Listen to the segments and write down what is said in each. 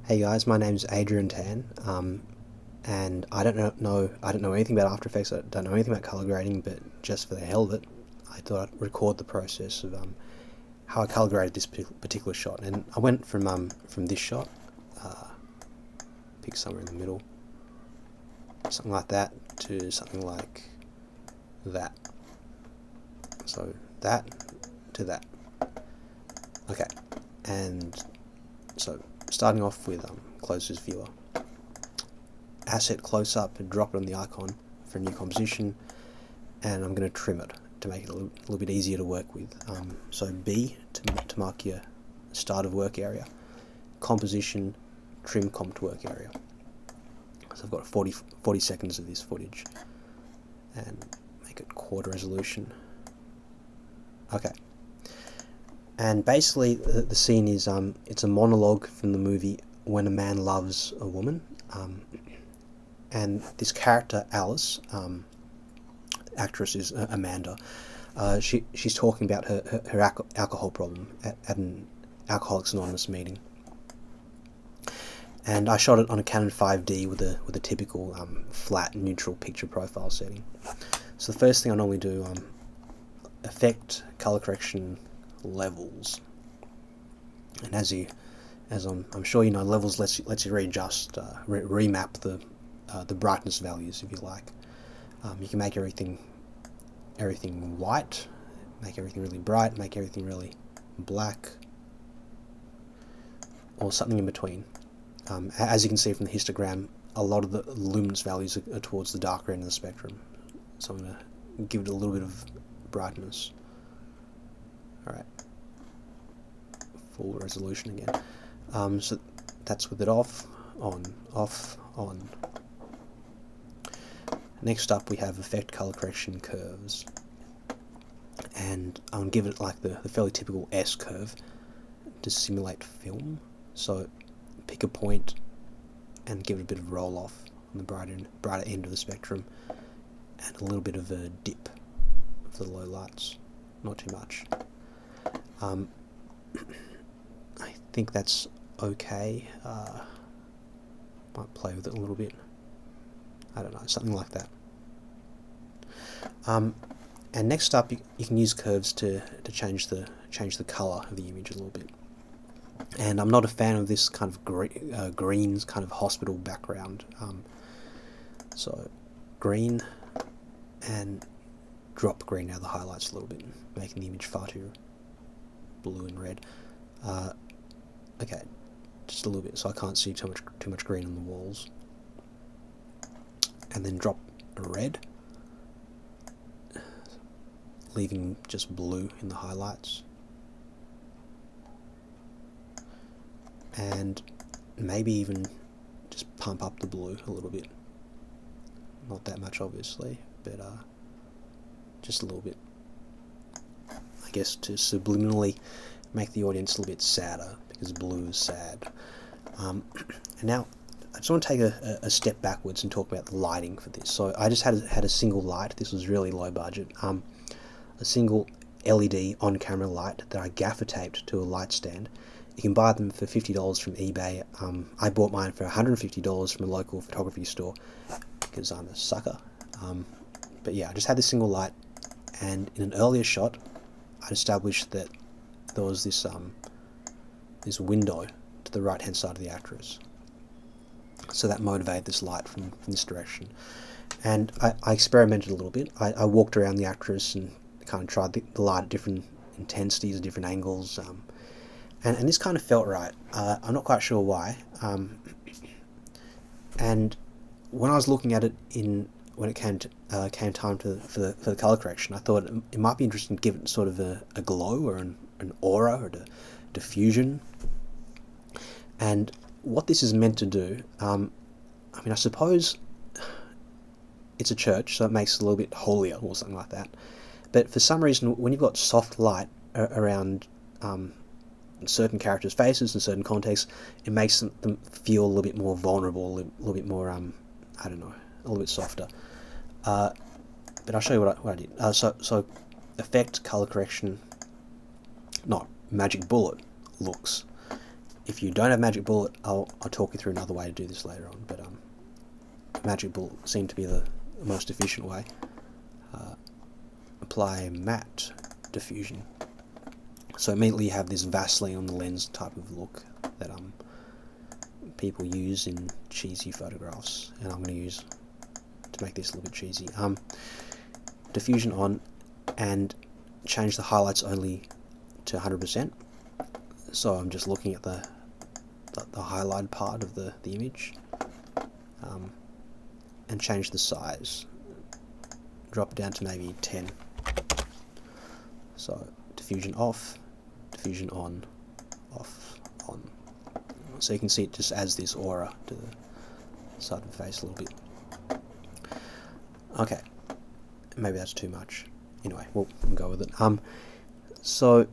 Hey guys, my name's Adrian Tan, and I don't know anything about After Effects. I don't know anything about color grading, but just for the hell of it, I thought I'd record the process of how I color graded this particular shot. And I went from this shot, pick somewhere in the middle, something like that, to something like that. So that to that. Okay, and so starting off with closest viewer, asset close up and drop it on the icon for a new composition, and I'm going to trim it to make it a little bit easier to work with. So B to mark your start of work area, composition, trim comp to work area. So I've got 40 seconds of this footage and make it quarter resolution. Okay. And basically, the scene is it's a monologue from the movie When a Man Loves a Woman, and this character Alice, actress is Amanda. She's talking about her alcohol problem at an Alcoholics Anonymous meeting, and I shot it on a Canon 5D with a typical flat neutral picture profile setting. So the first thing I normally do, effect, color correction, levels, and as I'm sure you know, levels lets you readjust, remap the brightness values if you like. You can make everything white, make everything really bright, make everything really black, or something in between. As you can see from the histogram, a lot of the luminance values are towards the darker end of the spectrum, so I'm going to give it a little bit of brightness. Alright, full resolution again. So that's with it off, on, off, on. Next up we have effect, color correction, curves, and I'll give it like the fairly typical S curve to simulate film. So pick a point and give it a bit of roll off on the brighter end of the spectrum, and a little bit of a dip for the low lights, not too much. I think that's okay. Might play with it a little bit. I don't know, something like that. And next up, you can use curves to change the color of the image a little bit. And I'm not a fan of this kind of green kind of hospital background. So green, and drop green out of the highlights a little bit, making the image far too blue and red. Okay, just a little bit, so I can't see too much green on the walls. And then drop a red, leaving just blue in the highlights. And maybe even just pump up the blue a little bit. Not that much, obviously, but just a little bit. I guess to subliminally make the audience a little bit sadder, because blue is sad. And now I just want to take a step backwards and talk about the lighting for this. So I just had a single light. This was really low budget. A single LED on-camera light that I gaffer taped to a light stand. You can buy them for $50 from eBay. I bought mine for $150 from a local photography store because I'm a sucker. But yeah, I just had this single light, and in an earlier shot, I'd established that there was this window to the right-hand side of the actress. So that motivated this light from this direction. And I experimented a little bit. I walked around the actress and kind of tried the light at different intensities, at different angles. And this kind of felt right. I'm not quite sure why. And when I was looking at it when it came time for the color correction, I thought it might be interesting to give it sort of a glow or an aura or a diffusion. And what this is meant to do, I mean, I suppose it's a church, so it makes it a little bit holier or something like that. But for some reason, when you've got soft light around certain characters' faces in certain contexts, it makes them feel a little bit more vulnerable, a little bit more, I don't know, a little bit softer. But I'll show you what I did. So effect, color correction, not magic bullet looks. if you don't have Magic Bullet, I'll talk you through another way to do this later on, but Magic Bullet seemed to be the most efficient way. Apply matte diffusion. So immediately you have this Vaseline on the lens type of look that people use in cheesy photographs, and I'm going to use to make this a little bit cheesy. Diffusion on, and change the highlights only to 100%. So I'm just looking at the highlight part of the image, and change the size. Drop it down to maybe 10. So diffusion off, diffusion on, off, on. So you can see it just adds this aura to the side of the face a little bit. Okay, maybe that's too much. Anyway, we'll go with it. So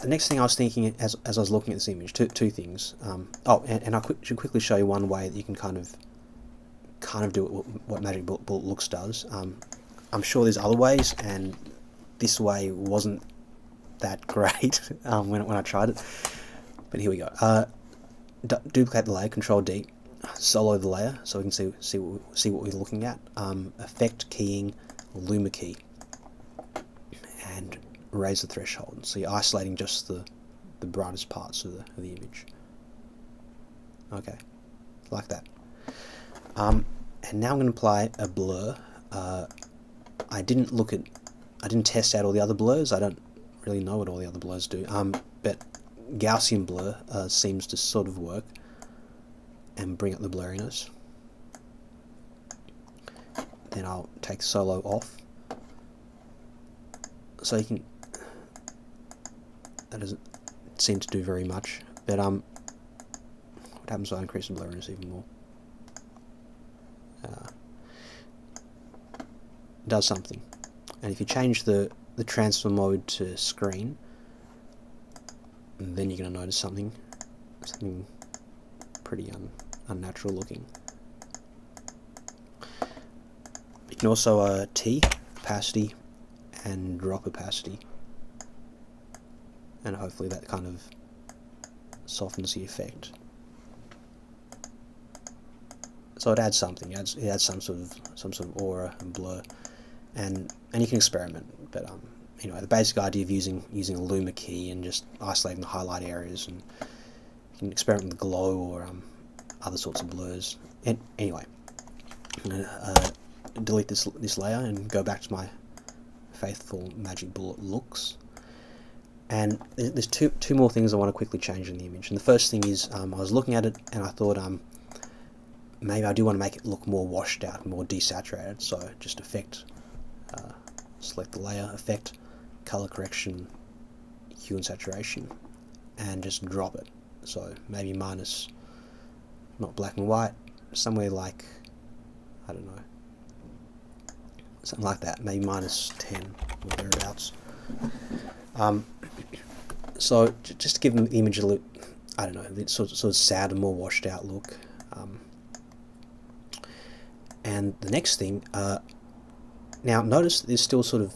the next thing I was thinking as I was looking at this image, two things. And I should quickly show you one way that you can kind of do what Magic Bullet looks does. I'm sure there's other ways, and this way wasn't that great when I tried it. But here we go. Duplicate the layer, Control D, solo the layer, so we can see what we're looking at. Effect keying, Luma key, and raise the threshold. So you're isolating just the brightest parts of the image. Okay, like that. And now I'm going to apply a blur. I didn't test out all the other blurs. I don't really know what all the other blurs do. But Gaussian blur seems to sort of work and bring up the blurriness. Then I'll take solo off. So you can. That doesn't seem to do very much. But what happens if I increase the blurriness even more? Does something. And if you change the transfer mode to screen, then you're going to notice something pretty unnatural looking. You can also T, opacity, and drop opacity, and hopefully that kind of softens the effect. So it adds something. It adds some sort of aura and blur, and you can experiment. But anyway, the basic idea of using a Luma key and just isolating the highlight areas, and you can experiment with glow or other sorts of blurs. And anyway, I'm gonna delete this layer and go back to my faithful Magic Bullet looks. And there's two more things I want to quickly change in the image. And the first thing is I was looking at it and I thought maybe I do want to make it look more washed out, more desaturated. So just effect, select the layer, effect, color correction, hue and saturation, and just drop it. So maybe minus, not black and white, somewhere like, I don't know, something like that, maybe minus 10 or thereabouts. So just to give the image a look, I don't know, sort of sad and more washed out look. And the next thing, now notice there's still sort of,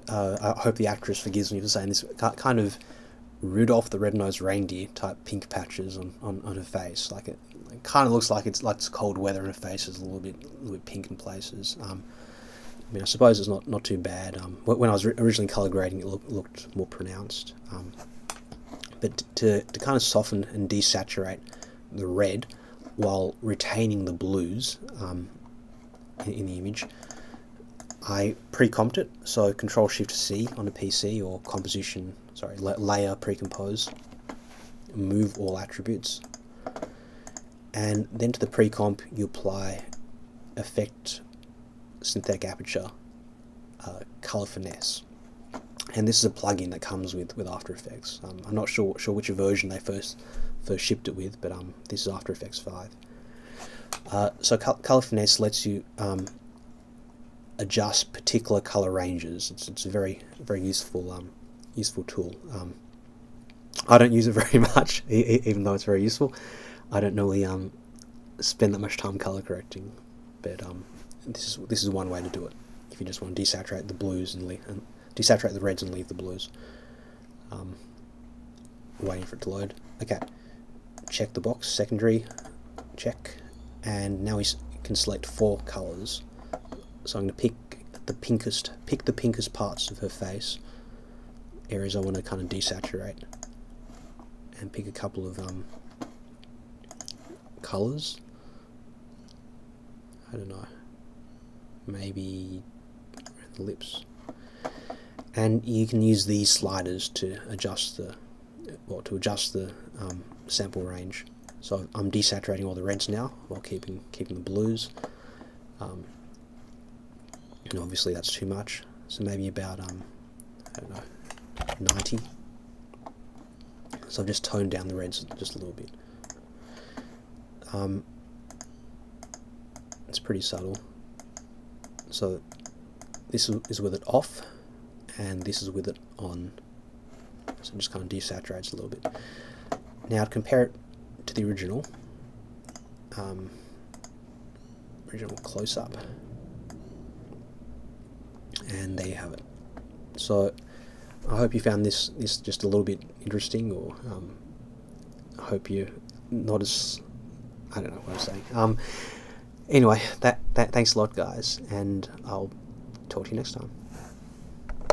I hope the actress forgives me for saying this, kind of Rudolph the Red-Nosed Reindeer type pink patches on her face. Like it kind of looks like it's cold weather, and her face is a little bit pink in places. I mean, I suppose it's not too bad. When I was originally color grading, it looked more pronounced. But to kind of soften and desaturate the red while retaining the blues in the image, I pre-comped it. So Control-Shift-C on a PC, or layer pre-compose, move all attributes, and then to the pre-comp you apply effect, synthetic aperture, color finesse, and this is a plugin that comes with After Effects. I'm not sure which version they first shipped it with, but this is After Effects 5. So color finesse lets you adjust particular color ranges. It's a very useful tool. I don't use it very much, even though it's very useful. I don't normally spend that much time color correcting, but this is one way to do it. If you just want to desaturate the blues and desaturate the reds and leave the blues. waiting for it to load. Okay, check the box, secondary, check, and now we can select 4 colours. So I'm going to pick the pinkest parts of her face, areas I want to kind of desaturate, and pick a couple of colours. I don't know, maybe around the lips. And you can use these sliders to adjust the sample range. So I'm desaturating all the reds now while keeping the blues. And obviously that's too much. So maybe about I don't know, 90. So I've just toned down the reds just a little bit. It's pretty subtle. So this is with it off, and this is with it on. So it just kind of desaturates a little bit. Now to compare it to the original close-up, and there you have it. So I hope you found this just a little bit interesting, or I hope you're not as, I don't know what I'm saying. Anyway, that thanks a lot, guys, and I'll talk to you next time.